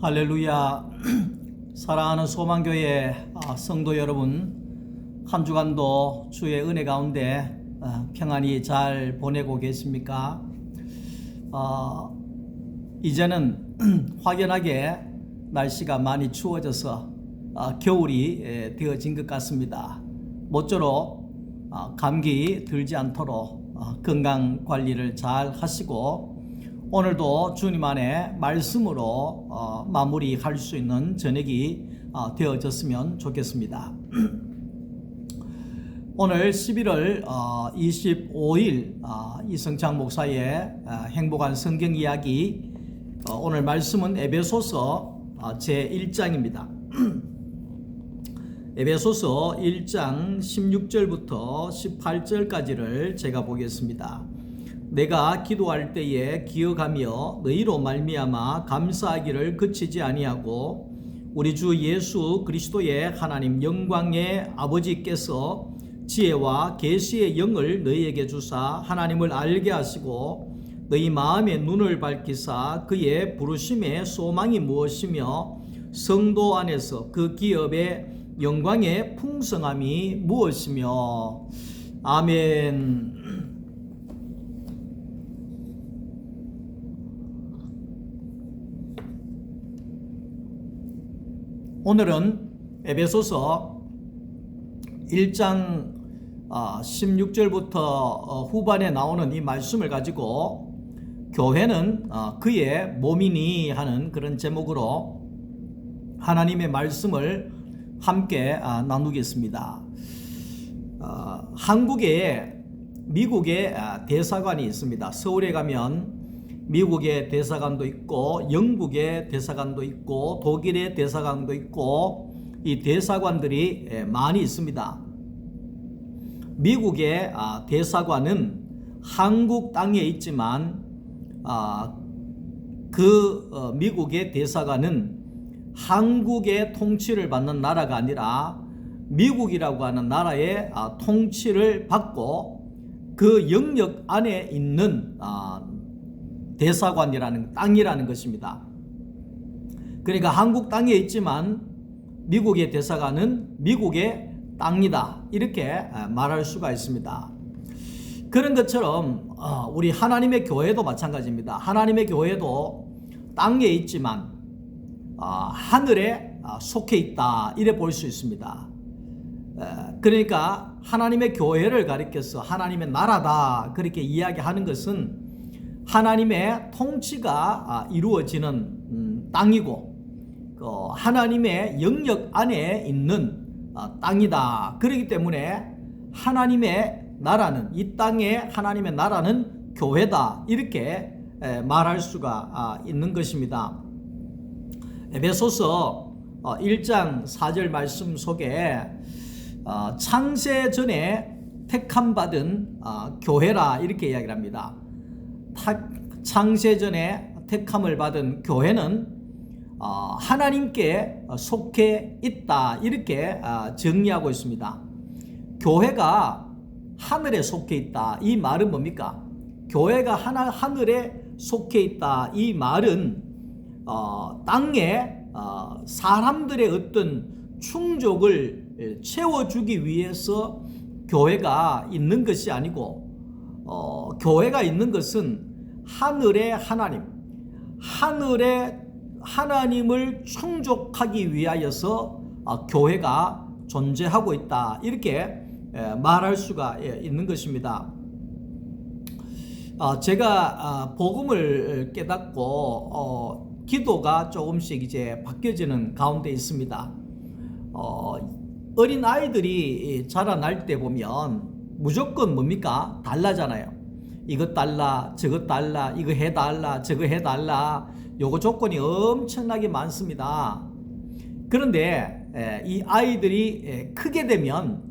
할렐루야. 사랑하는 소망교회 성도 여러분, 한 주간도 주의 은혜 가운데 평안히 잘 보내고 계십니까? 이제는 확연하게 날씨가 많이 추워져서 겨울이 되어진 것 같습니다. 모쪼록 감기 들지 않도록 건강 관리를 잘 하시고, 오늘도 주님 안에 말씀으로 마무리할 수 있는 저녁이 되어졌으면 좋겠습니다. 오늘 11월 25일 이성창 목사의 행복한 성경 이야기, 오늘 말씀은 에베소서 제1장입니다. 에베소서 1장 16절부터 18절까지를 제가 보겠습니다. 내가 기도할 때에 기억하며 너희로 말미암아 감사하기를 그치지 아니하고 우리 주 예수 그리스도의 하나님 영광의 아버지께서 지혜와 계시의 영을 너희에게 주사 하나님을 알게 하시고 너희 마음의 눈을 밝히사 그의 부르심의 소망이 무엇이며 성도 안에서 그 기업의 영광의 풍성함이 무엇이며. 아멘. 오늘은 에베소서 1장 16절부터 후반에 나오는 이 말씀을 가지고 교회는 그의 몸이니 하는 그런 제목으로 하나님의 말씀을 함께 나누겠습니다. 한국에 미국의 대사관이 있습니다. 서울에 가면 미국의 대사관도 있고 영국의 대사관도 있고 독일의 대사관도 있고 이 대사관들이 많이 있습니다. 미국의 대사관은 한국 땅에 있지만 미국의 대사관은 한국의 통치를 받는 나라가 아니라 미국이라고 하는 나라의 통치를 받고 그 영역 안에 있는 대사관이라는 땅이라는 것입니다. 그러니까 한국 땅에 있지만 미국의 대사관은 미국의 땅이다, 이렇게 말할 수가 있습니다. 그런 것처럼 우리 하나님의 교회도 마찬가지입니다. 하나님의 교회도 땅에 있지만 하늘에 속해 있다, 이래 볼 수 있습니다. 그러니까 하나님의 교회를 가리켜서 하나님의 나라다 그렇게 이야기하는 것은 하나님의 통치가 이루어지는 땅이고 하나님의 영역 안에 있는 땅이다. 그렇기 때문에 하나님의 나라는, 이 땅의 하나님의 나라는 교회다, 이렇게 말할 수가 있는 것입니다. 에베소서 1장 4절 말씀 속에 창세 전에 택함 받은 교회라 이렇게 이야기를 합니다. 창세 전에 택함을 받은 교회는 하나님께 속해 있다, 이렇게 정리하고 있습니다. 교회가 하늘에 속해 있다, 이 말은 뭡니까? 교회가 하늘에 속해 있다, 이 말은 땅에 사람들의 어떤 충족을 채워주기 위해서 교회가 있는 것이 아니고, 교회가 있는 것은 하늘의 하나님, 하늘의 하나님을 충족하기 위하여서 교회가 존재하고 있다, 이렇게 말할 수가 있는 것입니다. 제가 복음을 깨닫고 기도가 조금씩 이제 바뀌어지는 가운데 있습니다. 어린 아이들이 자라날 때 보면 무조건 뭡니까? 달라잖아요. 이것 달라, 저것 달라, 이거 해달라, 저거 해달라, 요거 조건이 엄청나게 많습니다. 그런데 이 아이들이 크게 되면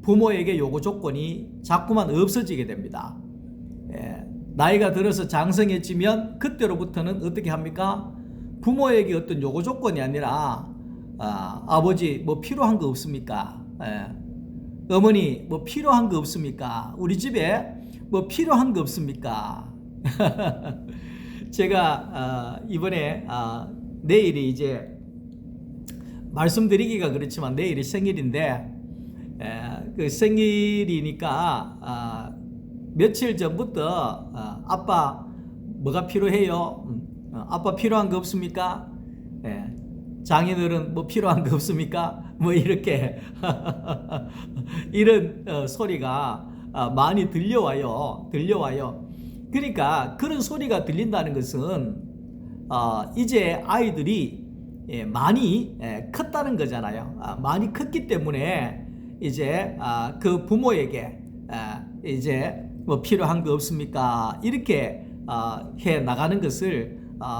부모에게 요거 조건이 자꾸만 없어지게 됩니다. 나이가 들어서 장성해지면 그때로부터는 어떻게 합니까? 부모에게 어떤 요구 조건이 아니라 아버지 뭐 필요한 거 없습니까? 어머니 뭐 필요한 거 없습니까? 우리 집에 뭐 필요한 거 없습니까? 제가 이번에 내일이 이제 말씀드리기가 그렇지만 내일이 생일인데 그 생일이니까 며칠 전부터 아빠 뭐가 필요해요? 아빠 필요한 거 없습니까? 장인어른 뭐 필요한 거 없습니까? 뭐 이렇게 이런 소리가 많이 들려와요. 그러니까 그런 소리가 들린다는 것은 이제 아이들이 많이 컸다는 거잖아요. 많이 컸기 때문에 이제 그 부모에게 이제 뭐 필요한 거 없습니까? 이렇게 해 나가는 것을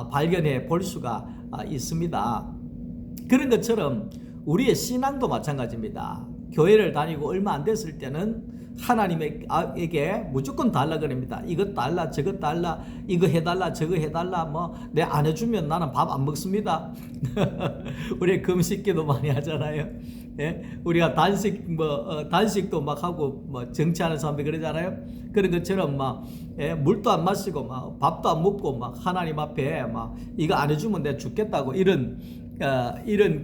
발견해 볼 수가 있습니다. 그런 것처럼 우리의 신앙도 마찬가지입니다. 교회를 다니고 얼마 안 됐을 때는 하나님에게 무조건 달라 그럽니다. 이것 달라, 저것 달라, 이거 해달라, 저거 해달라. 뭐 내 안 해주면 나는 밥 안 먹습니다. 우리 금식기도 많이 하잖아요. 예? 우리가 단식도 막 하고 뭐 정치하는 사람들 그러잖아요. 그런 것처럼 막 물도 안 마시고 막 밥도 안 먹고 막 하나님 앞에 막 이거 안 해주면 내가 죽겠다고 이런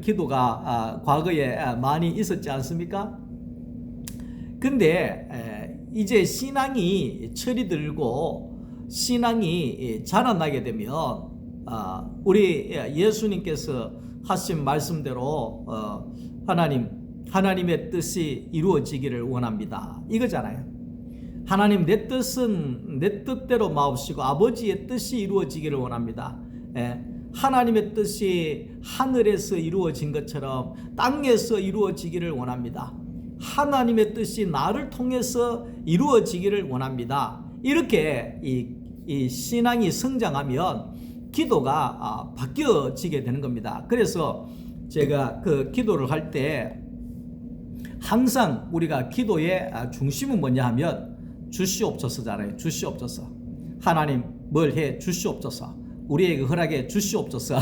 기도가 과거에 많이 있었지 않습니까? 근데 이제 신앙이 철이 들고 신앙이 자라나게 되면 우리 예수님께서 하신 말씀대로 하나님의 뜻이 이루어지기를 원합니다. 이거잖아요. 하나님 내 뜻은 내 뜻대로 마옵시고 아버지의 뜻이 이루어지기를 원합니다. 하나님의 뜻이 하늘에서 이루어진 것처럼 땅에서 이루어지기를 원합니다. 하나님의 뜻이 나를 통해서 이루어지기를 원합니다. 이렇게 이 신앙이 성장하면 기도가 바뀌어지게 되는 겁니다. 그래서 제가 그 기도를 할 때 항상 우리가 기도의 중심은 뭐냐 하면 주시옵소서잖아요. 주시옵소서. 하나님 뭘 해 주시옵소서. 우리에게 허락해 주시옵소서.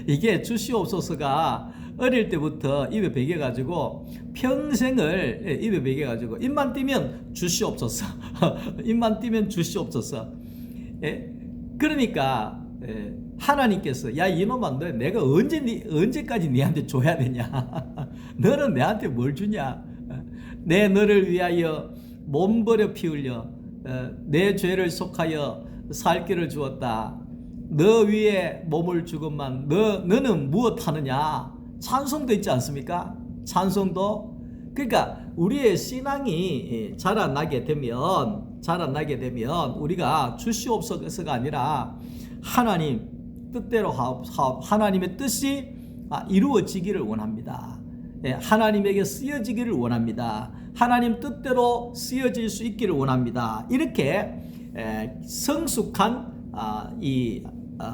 이게 주시옵소서가 어릴 때부터 입에 배겨가지고 평생을 입에 배겨가지고 입만 띄면 주시옵소서. 입만 띄면 주시옵소서. 그러니까 하나님께서 야 이놈아 너 내가 언제까지 네한테 줘야 되냐. 너는 내한테 뭘 주냐. 내 너를 위하여 몸버려 피 흘려 내 죄를 속하여 살 길을 주었다. 너 위에 몸을 주건만 너는 무엇하느냐. 찬송도 있지 않습니까? 찬송도. 그러니까 우리의 신앙이 자라나게 되면 우리가 주시옵소서가 아니라 하나님 뜻대로 하나님의 뜻이 이루어지기를 원합니다. 하나님에게 쓰여지기를 원합니다. 하나님 뜻대로 쓰여질 수 있기를 원합니다. 이렇게 성숙한 이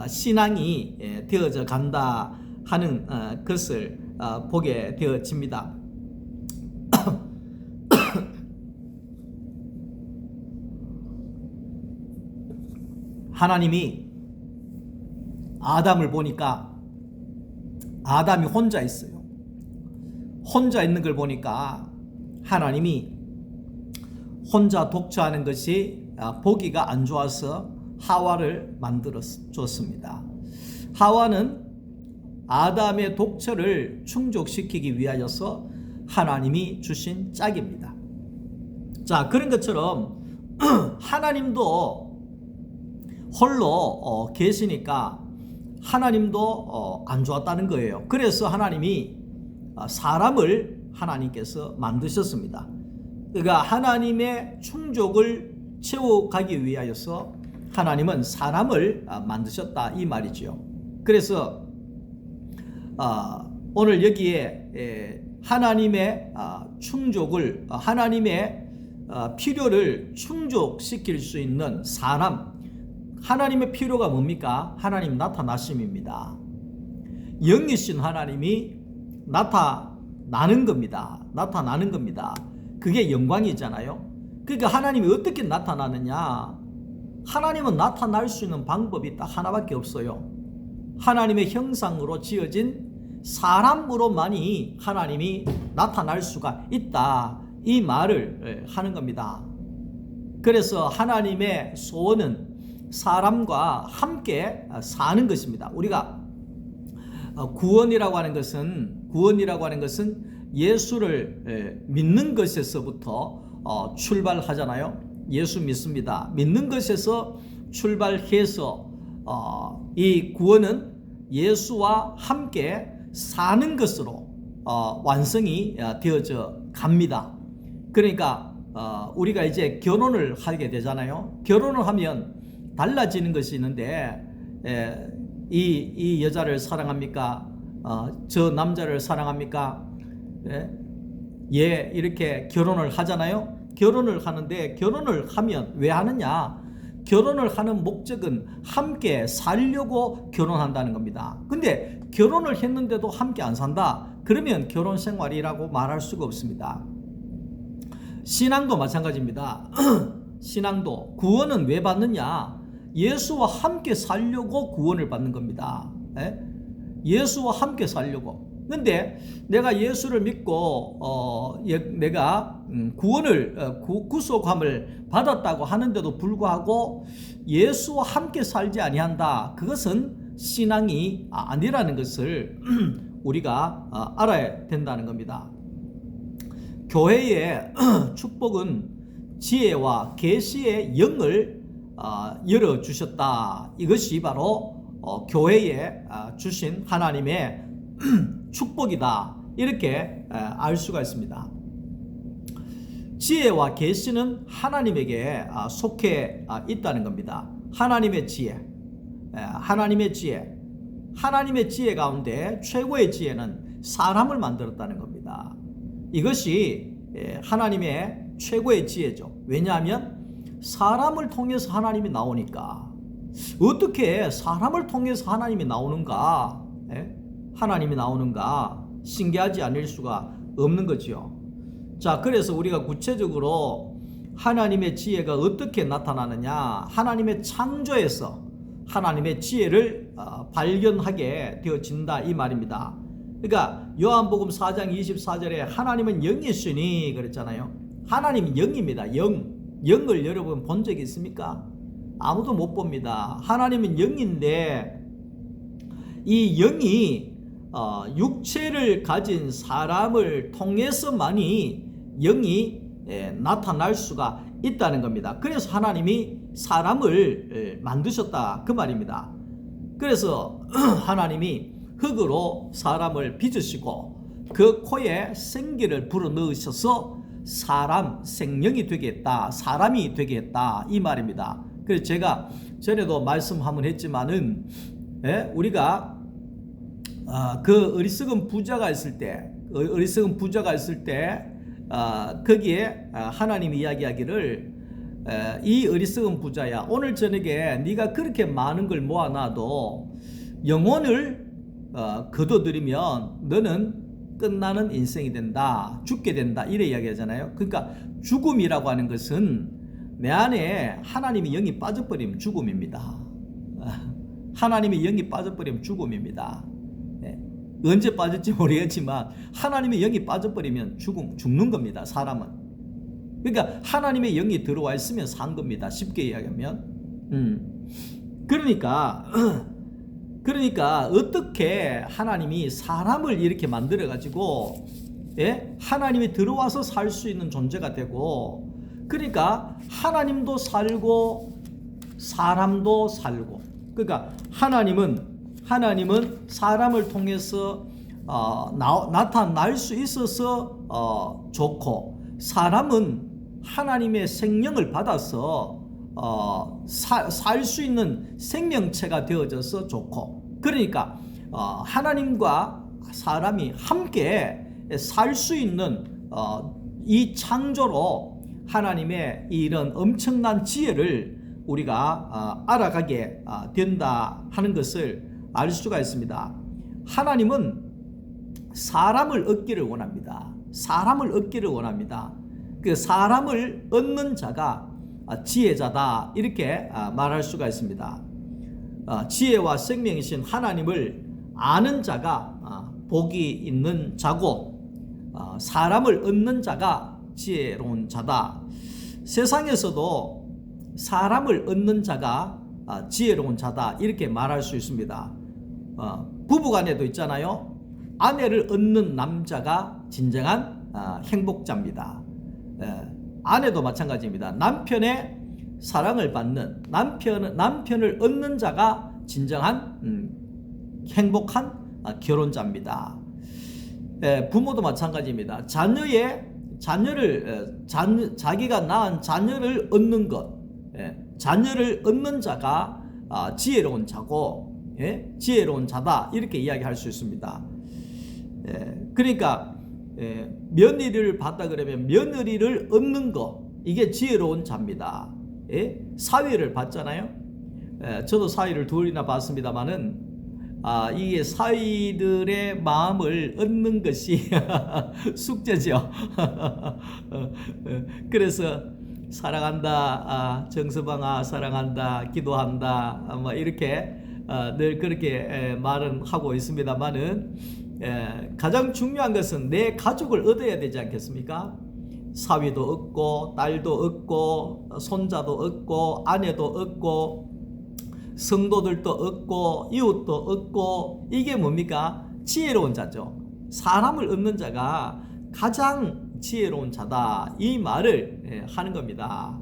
신앙이 되어져 간다 하는 것을 보게 되어집니다. 하나님이 아담을 보니까 아담이 혼자 있어요. 혼자 있는 걸 보니까 하나님이 혼자 독처하는 것이 보기가 안 좋아서 하와를 만들어 줬습니다. 하와는 아담의 독처를 충족시키기 위하여서 하나님이 주신 짝입니다. 자, 그런 것처럼 하나님도 홀로 계시니까 하나님도 안 좋았다는 거예요. 그래서 하나님이 사람을 하나님께서 만드셨습니다. 그러니까 하나님의 충족을 채워가기 위하여서 하나님은 사람을 만드셨다 이 말이죠. 그래서 오늘 여기에 하나님의 충족을 하나님의 필요를 충족시킬 수 있는 사람, 하나님의 필요가 뭡니까? 하나님 나타나심입니다. 영이신 하나님이 나타나는 겁니다. 그게 영광이잖아요. 그러니까 하나님이 어떻게 나타나느냐? 하나님은 나타날 수 있는 방법이 딱 하나밖에 없어요. 하나님의 형상으로 지어진 사람으로만이 하나님이 나타날 수가 있다. 이 말을 하는 겁니다. 그래서 하나님의 소원은 사람과 함께 사는 것입니다. 우리가 구원이라고 하는 것은 예수를 믿는 것에서부터 출발하잖아요. 예수 믿습니다. 믿는 것에서 출발해서 이 구원은 예수와 함께 사는 것으로 완성이 되어져 갑니다. 그러니까 우리가 이제 결혼을 하게 되잖아요. 결혼을 하면 달라지는 것이 있는데 이 여자를 사랑합니까? 저 남자를 사랑합니까? 이렇게 결혼을 하잖아요. 결혼을 하는데 결혼을 하면 왜 하느냐? 결혼을 하는 목적은 함께 살려고 결혼한다는 겁니다. 근데 결혼을 했는데도 함께 안 산다? 그러면 결혼 생활이라고 말할 수가 없습니다. 신앙도 마찬가지입니다. 신앙도 구원은 왜 받느냐? 예수와 함께 살려고 구원을 받는 겁니다. 예수와 함께 살려고. 근데 내가 예수를 믿고 내가 구속함을 받았다고 하는데도 불구하고 예수와 함께 살지 아니한다. 그것은 신앙이 아니라는 것을 우리가 알아야 된다는 겁니다. 교회의 축복은 지혜와 계시의 영을 열어주셨다. 이것이 바로 교회에 주신 하나님의 축복이다. 이렇게 알 수가 있습니다. 지혜와 계시는 하나님에게 속해 있다는 겁니다. 하나님의 지혜. 하나님의 지혜 가운데 최고의 지혜는 사람을 만들었다는 겁니다. 이것이 하나님의 최고의 지혜죠. 왜냐하면 사람을 통해서 하나님이 나오니까. 어떻게 사람을 통해서 하나님이 나오는가? 하나님이 나오는가? 신기하지 않을 수가 없는 거죠. 자, 그래서 우리가 구체적으로 하나님의 지혜가 어떻게 나타나느냐? 하나님의 창조에서 하나님의 지혜를 발견하게 되어진다 이 말입니다. 그러니까 요한복음 4장 24절에 하나님은 영이시니 그랬잖아요. 하나님은 영입니다. 영을 여러분 본 적이 있습니까? 아무도 못 봅니다. 하나님은 영인데 이 영이 육체를 가진 사람을 통해서만이 영이 나타날 수가 있다는 겁니다. 그래서 하나님이 사람을 만드셨다 그 말입니다. 그래서 하나님이 흙으로 사람을 빚으시고 그 코에 생기를 불어넣으셔서 사람 생명이 되게 했다. 사람이 되게 했다 이 말입니다. 그래서 제가 전에도 말씀 한번 했지만은 우리가 그 어리석은 부자가 있을 때 거기에 하나님이 이야기하기를 이 어리석은 부자야, 오늘 저녁에 네가 그렇게 많은 걸 모아놔도 영혼을 거둬들이면 너는 끝나는 인생이 된다, 죽게 된다 이래 이야기하잖아요. 그러니까 죽음이라고 하는 것은 내 안에 하나님의 영이 빠져버리면 죽음입니다. 하나님의 영이 빠져버리면 죽음입니다. 언제 빠질지 모르겠지만 하나님의 영이 빠져버리면 죽는 겁니다. 사람은. 그러니까 하나님의 영이 들어와 있으면 산 겁니다. 쉽게 이야기하면. 그러니까 어떻게 하나님이 사람을 이렇게 만들어 가지고 하나님이 들어와서 살 수 있는 존재가 되고, 그러니까 하나님도 살고 사람도 살고, 그러니까 하나님은 사람을 통해서 나타날 수 있어서 좋고, 사람은 하나님의 생명을 받아서 살 수 있는 생명체가 되어져서 좋고, 그러니까 하나님과 사람이 함께 살 수 있는 이 창조로 하나님의 이런 엄청난 지혜를 우리가 알아가게 된다 하는 것을 알 수가 있습니다. 하나님은 사람을 얻기를 원합니다. 그 사람을 얻는 자가 지혜자다 이렇게 말할 수가 있습니다. 지혜와 생명이신 하나님을 아는 자가 복이 있는 자고, 사람을 얻는 자가 지혜로운 자다. 세상에서도 사람을 얻는 자가 지혜로운 자다 이렇게 말할 수 있습니다. 부부간에도 있잖아요. 아내를 얻는 남자가 진정한 행복자입니다. 아내도 마찬가지입니다. 남편의 사랑을 받는 남편을 얻는 자가 진정한 행복한 결혼자입니다. 부모도 마찬가지입니다. 자기가 낳은 자녀를 얻는 것, 자녀를 얻는 자가 지혜로운 자고, 지혜로운 자다 이렇게 이야기할 수 있습니다. 그러니까 며느리를 받다 그러면 며느리를 얻는 거, 이게 지혜로운 자입니다. 사위를 받잖아요. 저도 사위를 둘이나 봤습니다만은 이게 사위들의 마음을 얻는 것이 숙제죠. 그래서 사랑한다, 정서방아 사랑한다, 기도한다, 뭐 이렇게 늘 그렇게 말은 하고 있습니다만은 가장 중요한 것은 내 가족을 얻어야 되지 않겠습니까? 사위도 얻고 딸도 얻고 손자도 얻고 아내도 얻고 성도들도 얻고 이웃도 얻고, 이게 뭡니까? 지혜로운 자죠. 사람을 얻는 자가 가장 지혜로운 자다 이 말을 하는 겁니다.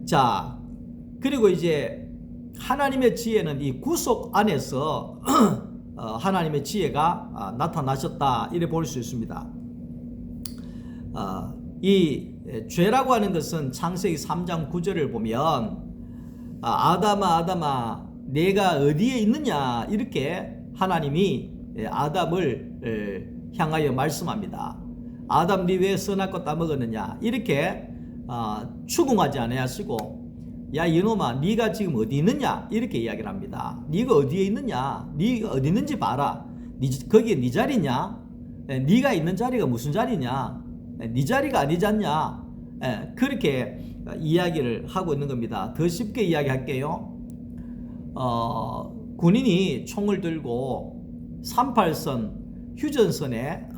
자, 그리고 이제 하나님의 지혜는 이 구속 안에서 하나님의 지혜가 나타나셨다 이래 볼 수 있습니다. 이 죄라고 하는 것은 창세기 3장 9절을 보면 아담아 내가 어디에 있느냐 이렇게 하나님이 아담을 향하여 말씀합니다. 아담 네 왜 선악 것 따먹었느냐 이렇게 추궁하지 아니하시고, 야 이놈아 네가 지금 어디 있느냐 이렇게 이야기를 합니다. 네가 어디에 있느냐, 네가 어디 있는지 봐라. 거기에 네 자리냐, 네가 있는 자리가 무슨 자리냐, 네 자리가 아니지 않냐, 그렇게 이야기를 하고 있는 겁니다. 더 쉽게 이야기할게요. 군인이 총을 들고 38선 휴전선에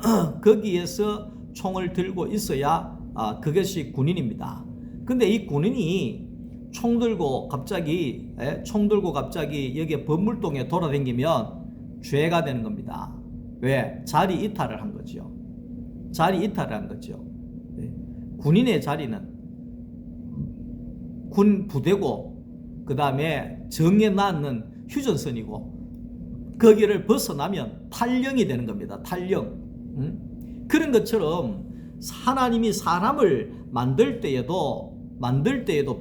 거기에서 총을 들고 있어야 그것이 군인입니다. 근데 이 군인이 총 들고 갑자기 여기 범물동에 돌아다니면 죄가 되는 겁니다. 왜? 자리 이탈을 한 거죠. 군인의 자리는 군 부대고, 그 다음에 정에 낳는 휴전선이고, 거기를 벗어나면 탈령이 되는 겁니다. 탈령. 그런 것처럼 하나님이 사람을 만들 때에도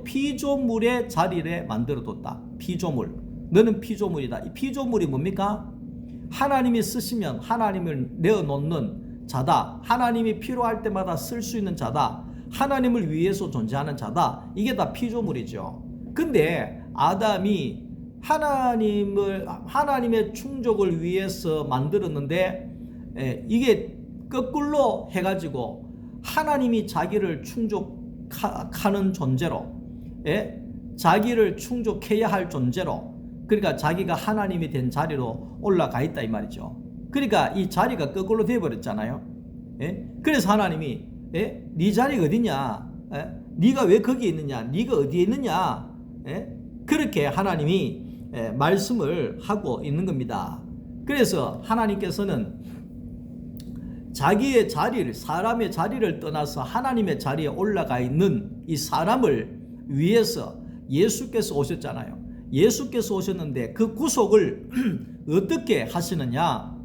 피조물의 자리를 만들어뒀다. 피조물. 너는 피조물이다. 이 피조물이 뭡니까? 하나님이 쓰시면 하나님을 내어놓는 자다. 하나님이 필요할 때마다 쓸 수 있는 자다. 하나님을 위해서 존재하는 자다. 이게 다 피조물이죠. 근데 아담이 하나님의 충족을 위해서 만들었는데 이게 거꾸로 해가지고 하나님이 자기를 충족하는 존재로, 자기를 충족해야 할 존재로, 그러니까 자기가 하나님이 된 자리로 올라가 있다 이 말이죠. 그러니까 이 자리가 거꾸로 되어버렸잖아요. 그래서 하나님이 네 자리가 어디냐, 네가 왜 거기에 있느냐, 네가 어디에 있느냐, 그렇게 하나님이 말씀을 하고 있는 겁니다. 그래서 하나님께서는 자기의 자리를, 사람의 자리를 떠나서 하나님의 자리에 올라가 있는 이 사람을 위해서 예수께서 오셨잖아요. 예수께서 오셨는데 그 구속을 어떻게 하시느냐,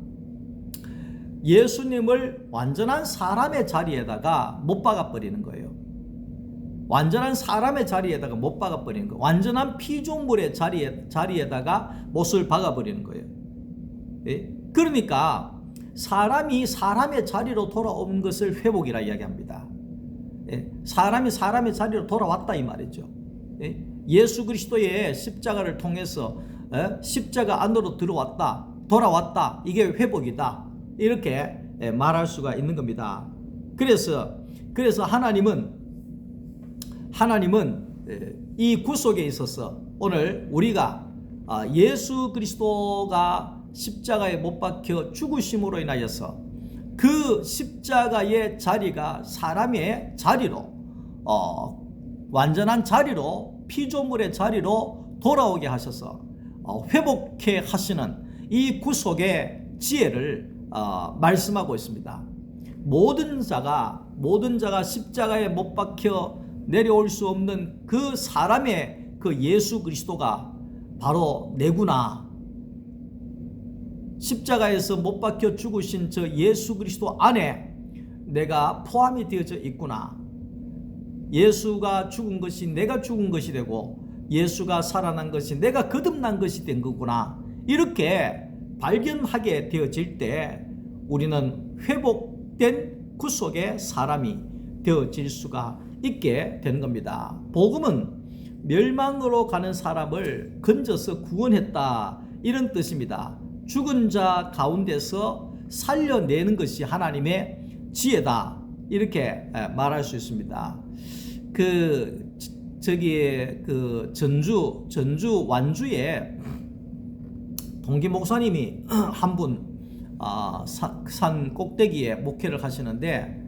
예수님을 완전한 사람의 자리에다가 못 박아버리는 거예요. 완전한 사람의 자리에다가 못 박아버리는 거예요. 완전한 피조물의 자리에다가 못을 박아버리는 거예요. 그러니까 사람이 사람의 자리로 돌아온 것을 회복이라 이야기합니다. 사람이 사람의 자리로 돌아왔다 이 말이죠. 예수 그리스도의 십자가를 통해서 십자가 안으로 돌아왔다. 이게 회복이다. 이렇게 말할 수가 있는 겁니다. 그래서 하나님은 이 구속에 있어서 오늘 우리가 예수 그리스도가 십자가에 못 박혀 죽으심으로 인하여서 그 십자가의 자리가 사람의 자리로, 완전한 자리로 피조물의 자리로 돌아오게 하셔서 회복해 하시는 이 구속의 지혜를 말씀하고 있습니다. 모든 자가 십자가에 못 박혀 내려올 수 없는 그 사람의 그 예수 그리스도가 바로 내구나. 십자가에서 못 박혀 죽으신 저 예수 그리스도 안에 내가 포함이 되어져 있구나. 예수가 죽은 것이 내가 죽은 것이 되고 예수가 살아난 것이 내가 거듭난 것이 된 거구나. 이렇게 발견하게 되어질 때 우리는 회복된 구속의 사람이 되어질 수가 있게 되는 겁니다. 복음은 멸망으로 가는 사람을 건져서 구원했다, 이런 뜻입니다. 죽은 자 가운데서 살려내는 것이 하나님의 지혜다, 이렇게 말할 수 있습니다. 전주 완주에 동기 목사님이 한 분 산 꼭대기에 목회를 하시는데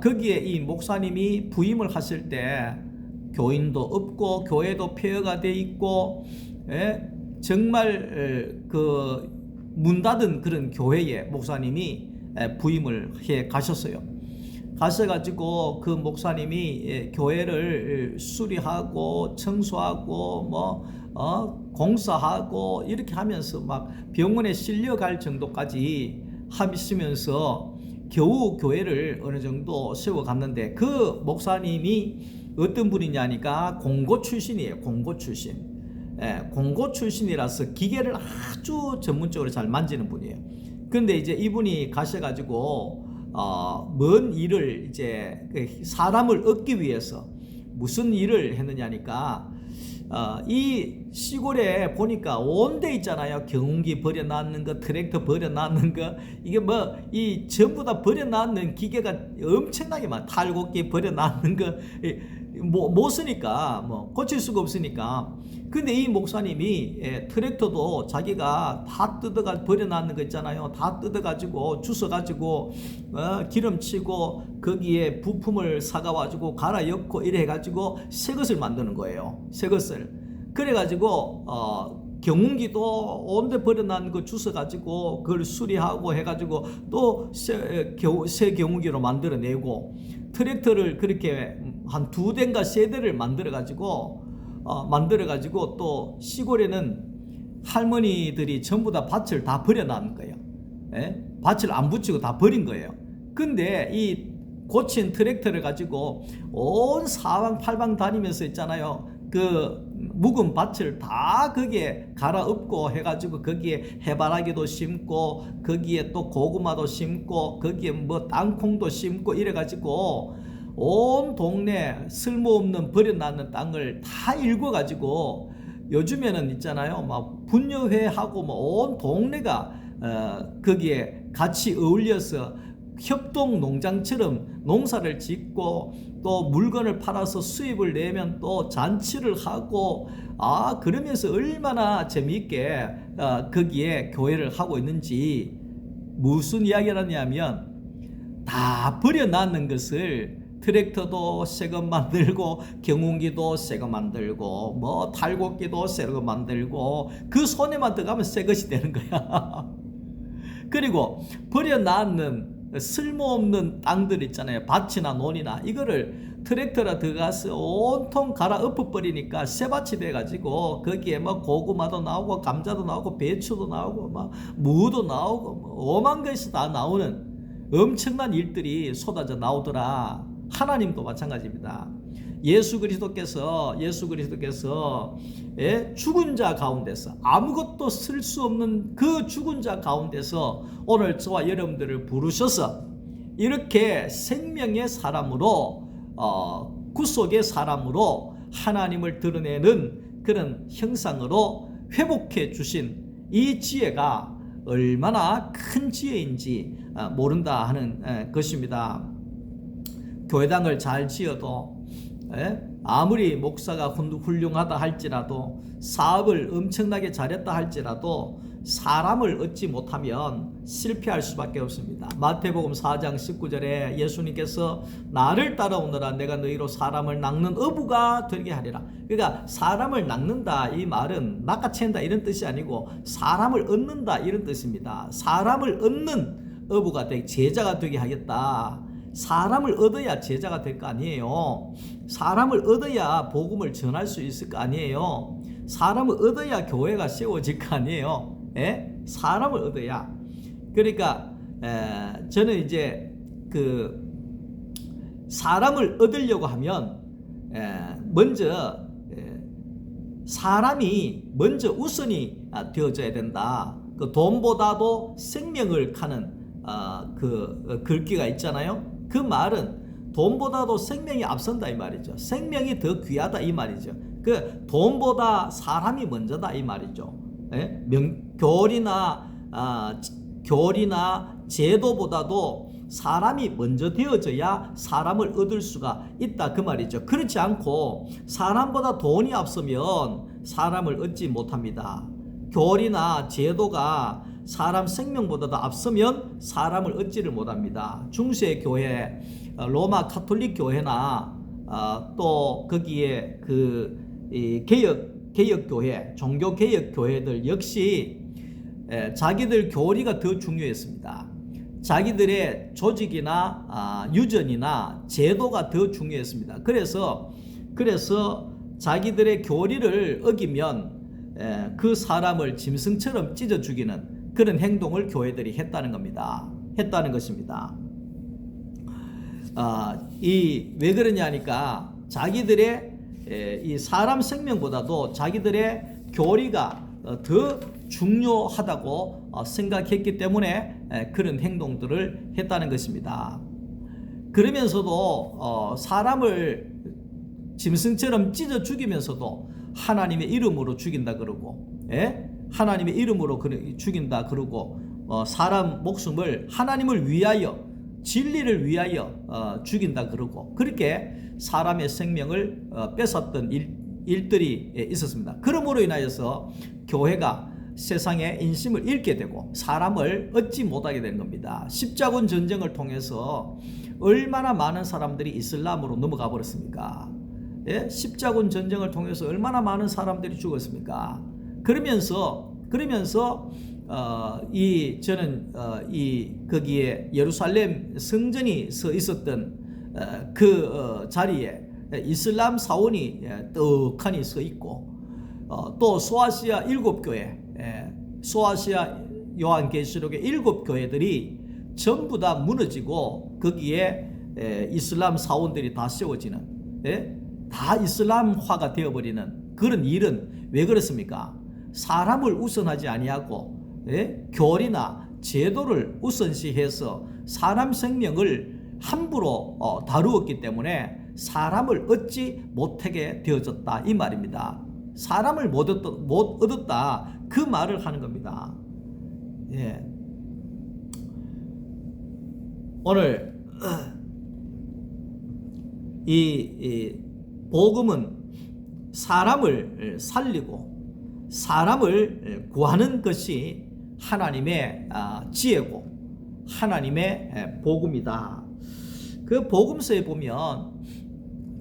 거기에 이 목사님이 부임을 하실 때 교인도 없고 교회도 폐허가 돼 있고 정말 그 문 닫은 그런 교회에 목사님이 부임을 해 가셨어요. 가셔가지고 그 목사님이 교회를 수리하고 청소하고 공사하고 이렇게 하면서 막 병원에 실려갈 정도까지 하시면서 겨우 교회를 어느 정도 세워갔는데 그 목사님이 어떤 분이냐니까 공고 출신이에요. 공고 출신. 공고 출신이라서 기계를 아주 전문적으로 잘 만지는 분이에요. 그런데 이제 이분이 가셔가지고 먼 일을 이제 사람을 얻기 위해서 무슨 일을 했느냐니까 이 시골에 보니까 온 데 있잖아요. 경운기 버려놨는 거, 트랙터 버려놨는 거, 이게 이 전부 다 버려놨는 기계가 엄청나게 많아. 탈곡기 버려놨는 거 못 쓰니까 고칠 수가 없으니까. 근데 이 목사님이 트랙터도 자기가 다 뜯어가 버려놨는 거 있잖아요. 다 뜯어가지고 주워가지고 기름치고 거기에 부품을 사가가지고 갈아 엮고 이래 해가지고 새 것을 만드는 거예요. 새 것을. 그래가지고 경운기도 온데 버려놨는 거 주워가지고 그걸 수리하고 해가지고 또 새 경운기로 만들어내고, 트랙터를 그렇게 한 2대인가 3대를 만들어가지고 또 시골에는 할머니들이 전부 다 밭을 다 버려놨는 거예요. 밭을 안 붙이고 다 버린 거예요. 근데 이 고친 트랙터를 가지고 온 사방팔방 다니면서 있잖아요. 그 묵은 밭을 다 거기에 갈아엎고 해가지고 거기에 해바라기도 심고 거기에 또 고구마도 심고 거기에 땅콩도 심고 이래가지고 온 동네 쓸모없는 버려놨는 땅을 다 읽어가지고 요즘에는 있잖아요. 막 분녀회하고 온 동네가 거기에 같이 어울려서 협동 농장처럼 농사를 짓고 또 물건을 팔아서 수입을 내면 또 잔치를 하고 그러면서 얼마나 재미있게 거기에 교회를 하고 있는지. 무슨 이야기를 하냐면 다 버려놨는 것을 트랙터도 새거 만들고 경운기도 새거 만들고 탈곡기도 새거 만들고 그 손에만 들어가면 새 것이 되는 거야. 그리고 버려놨는 쓸모없는 땅들 있잖아요. 밭이나 논이나 이거를 트랙터라 들어가서 온통 갈아 엎어버리니까 새밭이 돼가지고 거기에 고구마도 나오고 감자도 나오고 배추도 나오고 무도 나오고 오만 것이 다 나오는 엄청난 일들이 쏟아져 나오더라. 하나님도 마찬가지입니다. 예수 그리스도께서 죽은 자 가운데서 아무것도 쓸 수 없는 그 죽은 자 가운데서 오늘 저와 여러분들을 부르셔서 이렇게 생명의 사람으로 구속의 사람으로 하나님을 드러내는 그런 형상으로 회복해 주신 이 지혜가 얼마나 큰 지혜인지 모른다 하는 것입니다. 교회당을 잘 지어도 아무리 목사가 훌륭하다 할지라도 사업을 엄청나게 잘했다 할지라도 사람을 얻지 못하면 실패할 수밖에 없습니다. 마태복음 4장 19절에 예수님께서 나를 따라오너라 내가 너희로 사람을 낚는 어부가 되게 하리라. 그러니까 사람을 낚는다 이 말은 낚아챈다 이런 뜻이 아니고 사람을 얻는다 이런 뜻입니다. 사람을 얻는 어부가 되게 제자가 되게 하겠다. 사람을 얻어야 제자가 될 거 아니에요. 사람을 얻어야 복음을 전할 수 있을 거 아니에요. 사람을 얻어야 교회가 세워질 거 아니에요. 사람을 얻어야. 그러니까 저는 이제 그 사람을 얻으려고 하면 먼저 사람이 먼저 우선이 되어져야 된다. 그 돈보다도 생명을 가는 그 글귀가 있잖아요. 그 말은 돈보다도 생명이 앞선다 이 말이죠. 생명이 더 귀하다 이 말이죠. 그 돈보다 사람이 먼저다 이 말이죠. 교리나 제도보다도 사람이 먼저 되어져야 사람을 얻을 수가 있다 그 말이죠. 그렇지 않고 사람보다 돈이 앞서면 사람을 얻지 못합니다. 교리나 제도가 사람 생명보다도 앞서면 사람을 얻지를 못합니다. 중세 교회, 로마 카톨릭 교회나 또 거기에 그 개혁 교회, 종교 개혁 교회들 역시 자기들 교리가 더 중요했습니다. 자기들의 조직이나 유전이나 제도가 더 중요했습니다. 그래서 자기들의 교리를 어기면 그 사람을 짐승처럼 찢어 죽이는 그런 행동을 교회들이 했다는 겁니다. 했다는 것입니다. 왜 그러냐니까 자기들의 이 사람 생명보다도 자기들의 교리가 더 중요하다고 생각했기 때문에 그런 행동들을 했다는 것입니다. 그러면서도 사람을 짐승처럼 찢어 죽이면서도 하나님의 이름으로 죽인다 그러고, 하나님의 이름으로 죽인다 그러고, 사람 목숨을 하나님을 위하여 진리를 위하여 죽인다 그러고, 그렇게 사람의 생명을 뺏었던 일들이 있었습니다. 그러므로 인하여서 교회가 세상의 인심을 잃게 되고 사람을 얻지 못하게 된 겁니다. 십자군 전쟁을 통해서 얼마나 많은 사람들이 이슬람으로 넘어가 버렸습니까? 십자군 전쟁을 통해서 얼마나 많은 사람들이 죽었습니까? 그러면서 거기에 예루살렘 성전이 서 있었던 그 자리에 이슬람 사원이 떡하니 서 있고, 또 소아시아 7교회, 소아시아 요한계시록의 7교회들이 전부 다 무너지고 거기에 이슬람 사원들이 다 세워지는, 다 이슬람화가 되어버리는 그런 일은 왜 그렇습니까? 사람을 우선하지 아니하고 교리나 제도를 우선시해서 사람 생명을 함부로 다루었기 때문에 사람을 얻지 못하게 되어졌다 이 말입니다. 사람을 못 얻었다 그 말을 하는 겁니다. 오늘 이 복음은 사람을 살리고 사람을 구하는 것이 하나님의 지혜고 하나님의 복음이다. 그 복음서에 보면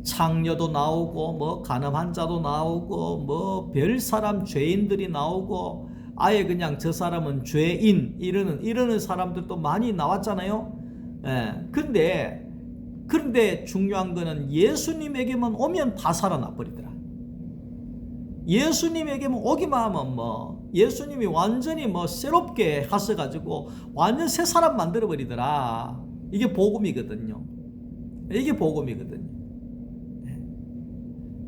창녀도 나오고 뭐 간암한 자도 나오고 뭐 별 사람 죄인들이 나오고 아예 그냥 저 사람은 죄인 이러는 사람들도 많이 나왔잖아요. 그런데 중요한 거는 예수님에게만 오면 다 살아나 버리더라. 예수님에게만 오기만 하면 예수님이 완전히 새롭게 하셔가지고 완전 새 사람 만들어 버리더라. 이게 복음이거든요.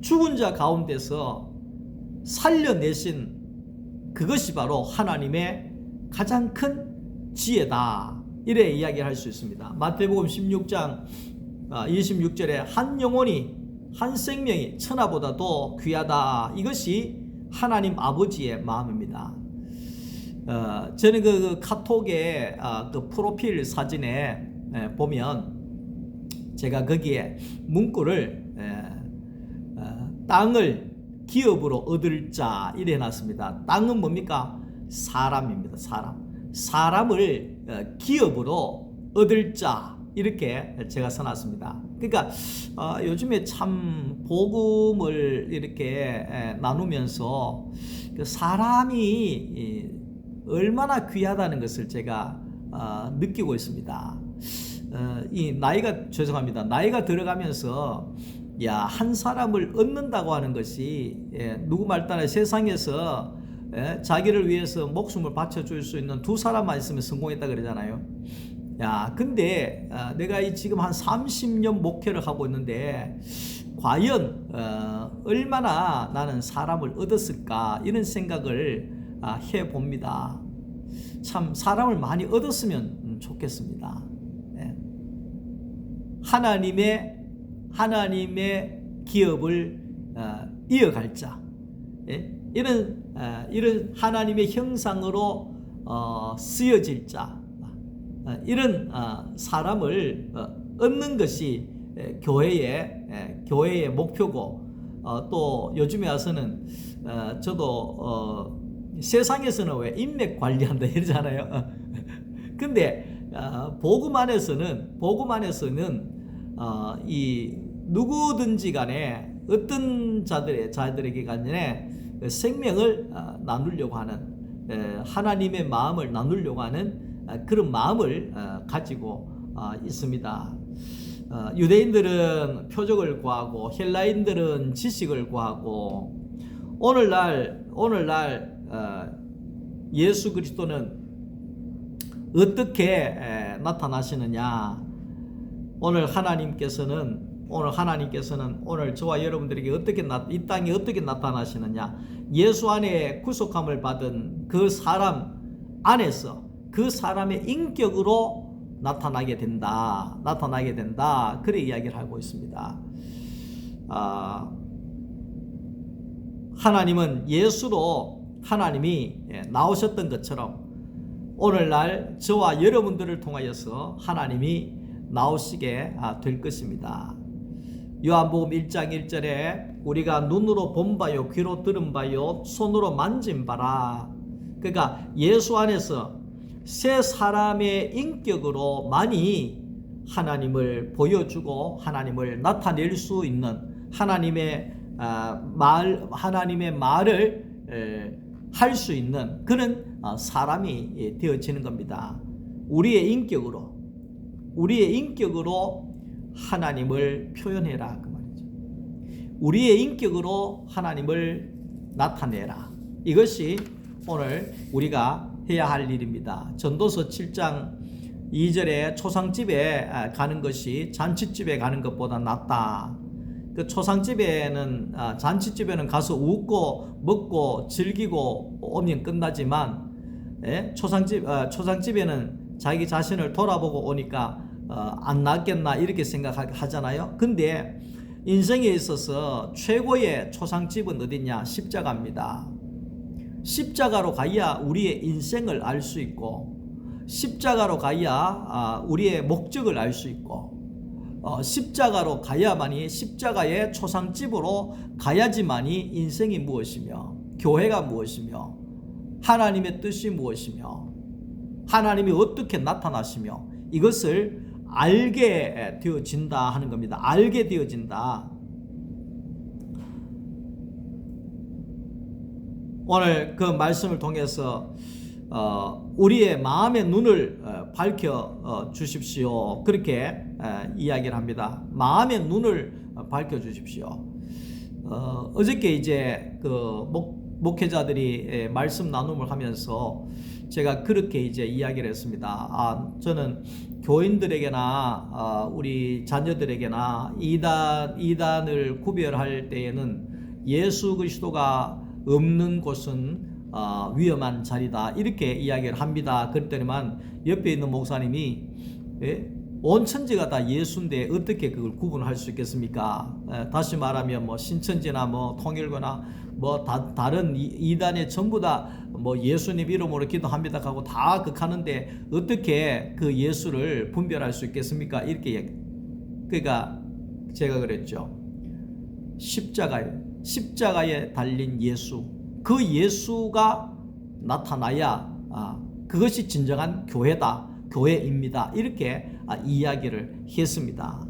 죽은 자 가운데서 살려내신 그것이 바로 하나님의 가장 큰 지혜다. 이래 이야기할 수 있습니다. 마태복음 16장 26절에 한 영혼이 한 생명이 천하보다도 귀하다. 이것이 하나님 아버지의 마음입니다. 저는 그 카톡의 그 프로필 사진에 보면 제가 거기에 문구를 땅을 기업으로 얻을 자 이래 해놨습니다. 땅은 뭡니까? 사람입니다. 사람을 기업으로 얻을 자 이렇게 제가 써놨습니다. 그러니까 요즘에 참 복음을 이렇게 나누면서 그 사람이 얼마나 귀하다는 것을 제가 느끼고 있습니다. 이 나이가 죄송합니다. 나이가 들어가면서 한 사람을 얻는다고 하는 것이 누구 말 따라 세상에서 자기를 위해서 목숨을 바쳐줄 수 있는 두 사람만 있으면 성공했다 그러잖아요. 근데 내가 지금 한 30년 목회를 하고 있는데 과연 얼마나 나는 사람을 얻었을까 이런 생각을 해봅니다. 참 사람을 많이 얻었으면 좋겠습니다. 하나님의 기업을 이어갈 자, 이런 하나님의 형상으로 쓰여질 자, 이런 사람을 얻는 것이 교회의 목표고, 또 요즘에 와서는 저도 세상에서는 왜 인맥 관리한다 이러잖아요. 근데 복음 안에서는 이 누구든지 간에 어떤 자들에게 간에 생명을 나누려고 하는, 하나님의 마음을 나누려고 하는 그런 마음을 가지고 있습니다. 유대인들은 표적을 구하고 헬라인들은 지식을 구하고, 오늘날 예수 그리스도는 어떻게 나타나시느냐? 오늘 하나님께서는 오늘 저와 여러분들에게 이 땅에 어떻게 나타나시느냐? 예수 안에 구속함을 받은 그 사람 안에서 그 사람의 인격으로 나타나게 된다. 그래 이야기를 하고 있습니다. 하나님은 예수로 하나님이 나오셨던 것처럼 오늘날 저와 여러분들을 통하여서 하나님이 나오시게 될 것입니다. 요한복음 1장 1절에 우리가 눈으로 본 바요, 귀로 들은 바요, 손으로 만진 바라. 그러니까 예수 안에서 새 사람의 인격으로 많이 하나님을 보여주고 하나님을 나타낼 수 있는 하나님의 말을 할 수 있는 그런 사람이 되어지는 겁니다. 우리의 인격으로 하나님을 표현해라 그 말이죠. 우리의 인격으로 하나님을 나타내라. 이것이 오늘 우리가 해야 할 일입니다. 전도서 7장 2절에 초상집에 가는 것이 잔치집에 가는 것보다 낫다. 그 초상집에는 잔치집에는 가서 웃고 먹고 즐기고 오면 끝나지만, 초상집에는 자기 자신을 돌아보고 오니까 안 낫겠나 이렇게 생각하잖아요. 근데 인생에 있어서 최고의 초상집은 어디냐? 십자가입니다. 십자가로 가야 우리의 인생을 알 수 있고, 십자가로 가야 우리의 목적을 알 수 있고, 십자가로 가야만이, 십자가의 초상집으로 가야지만이 인생이 무엇이며 교회가 무엇이며 하나님의 뜻이 무엇이며 하나님이 어떻게 나타나시며 이것을 알게 되어진다 하는 겁니다. 알게 되어진다. 오늘 그 말씀을 통해서 우리의 마음의 눈을 밝혀 주십시오. 그렇게 이야기를 합니다. 마음의 눈을 밝혀 주십시오. 어저께 이제 그 목회자들이 말씀 나눔을 하면서 제가 그렇게 이제 이야기를 했습니다. 저는 교인들에게나 우리 자녀들에게나 이단을 구별할 때에는 예수 그리스도가 없는 곳은 위험한 자리다 이렇게 이야기를 합니다. 그랬더니만 옆에 있는 목사님이 온 천지가 다 예수인데 어떻게 그걸 구분할 수 있겠습니까? 다시 말하면 뭐 신천지나 뭐 통일교나 뭐 다른 이단에 전부 다 뭐 예수님 이름으로 기도합니다 하고 다 극하는데 어떻게 그 예수를 분별할 수 있겠습니까? 이렇게 그러니까 제가 그랬죠. 십자가예요. 십자가에 달린 예수, 그 예수가 나타나야 그것이 진정한 교회다, 교회입니다. 이렇게 이야기를 했습니다.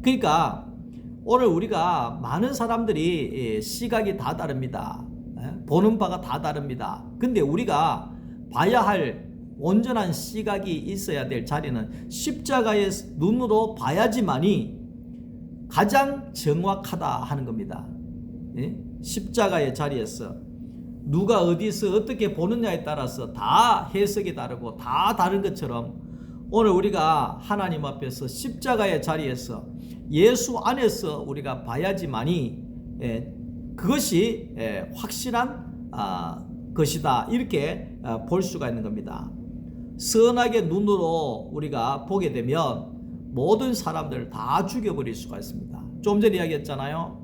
그러니까 오늘 우리가 많은 사람들이 시각이 다 다릅니다. 보는 바가 다 다릅니다. 근데 우리가 봐야 할 온전한 시각이 있어야 될 자리는 십자가의 눈으로 봐야지만이 가장 정확하다 하는 겁니다. 십자가의 자리에서 누가 어디서 어떻게 보느냐에 따라서 다 해석이 다르고 다 다른 것처럼 오늘 우리가 하나님 앞에서 십자가의 자리에서 예수 안에서 우리가 봐야지만이 그것이 확실한 것이다, 이렇게 볼 수가 있는 겁니다. 선하게 눈으로 우리가 보게 되면 모든 사람들을 다 죽여버릴 수가 있습니다. 좀 전에 이야기했잖아요.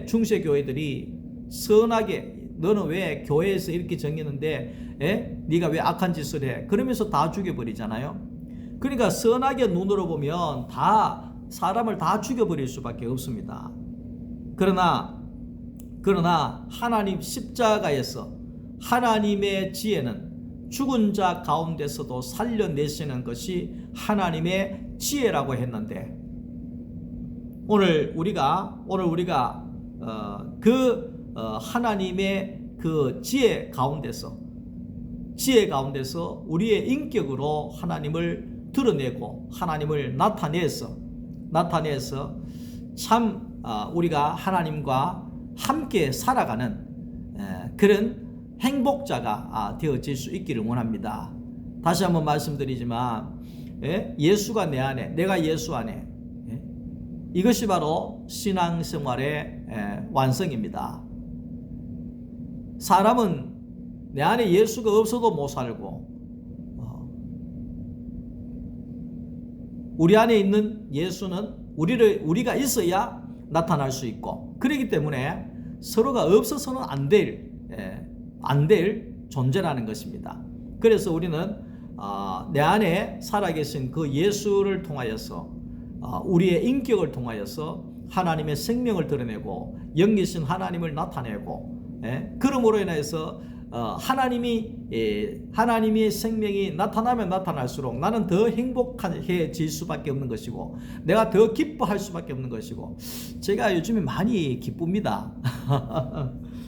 중세교회들이 선하게, 너는 왜 교회에서 이렇게 정했는데 네가 왜 악한 짓을 해? 그러면서 다 죽여버리잖아요. 그러니까 선하게 눈으로 보면 다 사람을 다 죽여버릴 수밖에 없습니다. 그러나 하나님 십자가에서 하나님의 지혜는 죽은 자 가운데서도 살려내시는 것이 하나님의 지혜라고 했는데, 오늘 우리가 하나님의 그 지혜 가운데서 우리의 인격으로 하나님을 드러내고 하나님을 나타내서 참 우리가 하나님과 함께 살아가는 그런 행복자가 되어질 수 있기를 원합니다. 다시 한번 말씀드리지만 예수가 내 안에, 내가 예수 안에, 이것이 바로 신앙생활의 완성입니다. 사람은 내 안에 예수가 없어도 못 살고 우리 안에 있는 예수는 우리가 있어야 나타날 수 있고, 그렇기 때문에 서로가 없어서는 안 될 존재라는 것입니다. 그래서 우리는 내 안에 살아계신 그 예수를 통하여서 우리의 인격을 통하여서 하나님의 생명을 드러내고 영이신 하나님을 나타내고, 그러므로 인해서 하나님의 생명이 나타나면 나타날수록 나는 더 행복해질 수밖에 없는 것이고, 내가 더 기뻐할 수밖에 없는 것이고, 제가 요즘에 많이 기쁩니다.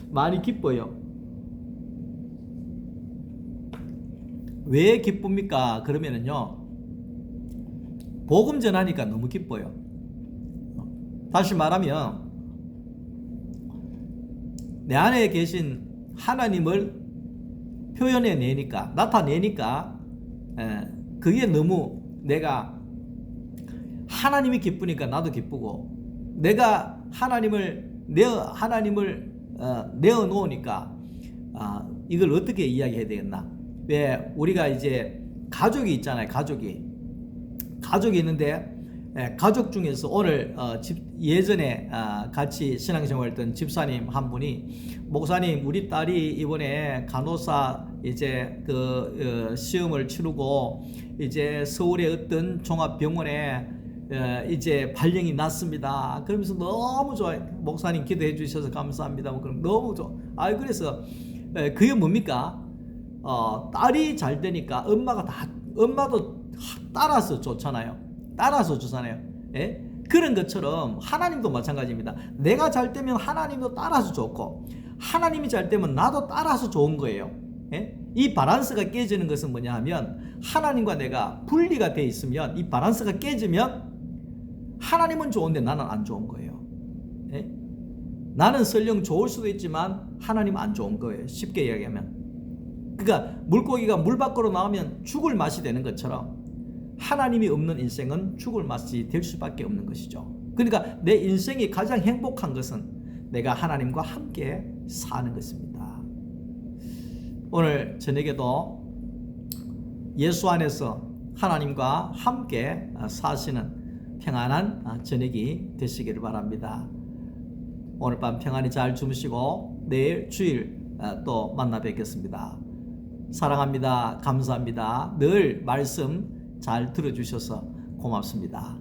많이 기뻐요. 왜 기쁩니까? 그러면은요, 복음 전하니까 너무 기뻐요. 다시 말하면 내 안에 계신 하나님을 표현해내니까, 나타내니까 그게 너무, 내가 하나님이 기쁘니까 나도 기쁘고, 내가 하나님을 내어놓으니까 이걸 어떻게 이야기해야 되겠나? 왜 우리가 이제 가족이 있잖아요. 가족이 있는데 가족 중에서 오늘 예전에 같이 신앙생활했던 집사님 한 분이, 목사님, 우리 딸이 이번에 간호사 이제 그 시험을 치르고 이제 서울의 어떤 종합병원에 이제 발령이 났습니다. 그러면서 너무 좋아요. 목사님 기도해 주셔서 감사합니다. 그럼 너무 좋아. 그래서 그게 뭡니까? 딸이 잘 되니까 엄마도 따라서 좋잖아요. 그런 것처럼 하나님도 마찬가지입니다. 내가 잘 되면 하나님도 따라서 좋고, 하나님이 잘 되면 나도 따라서 좋은 거예요. 이 밸런스가 깨지는 것은 뭐냐 하면, 하나님과 내가 분리가 돼 있으면, 이 밸런스가 깨지면 하나님은 좋은데 나는 안 좋은 거예요. 나는 설령 좋을 수도 있지만 하나님은 안 좋은 거예요. 쉽게 이야기하면. 그러니까 물고기가 물 밖으로 나오면 죽을 맛이 되는 것처럼, 하나님이 없는 인생은 죽을 맛이 될 수밖에 없는 것이죠. 그러니까 내 인생이 가장 행복한 것은 내가 하나님과 함께 사는 것입니다. 오늘 저녁에도 예수 안에서 하나님과 함께 사시는 평안한 저녁이 되시기를 바랍니다. 오늘 밤 평안히 잘 주무시고 내일 주일 또 만나 뵙겠습니다. 사랑합니다. 감사합니다. 늘 말씀 잘 들어주셔서 고맙습니다.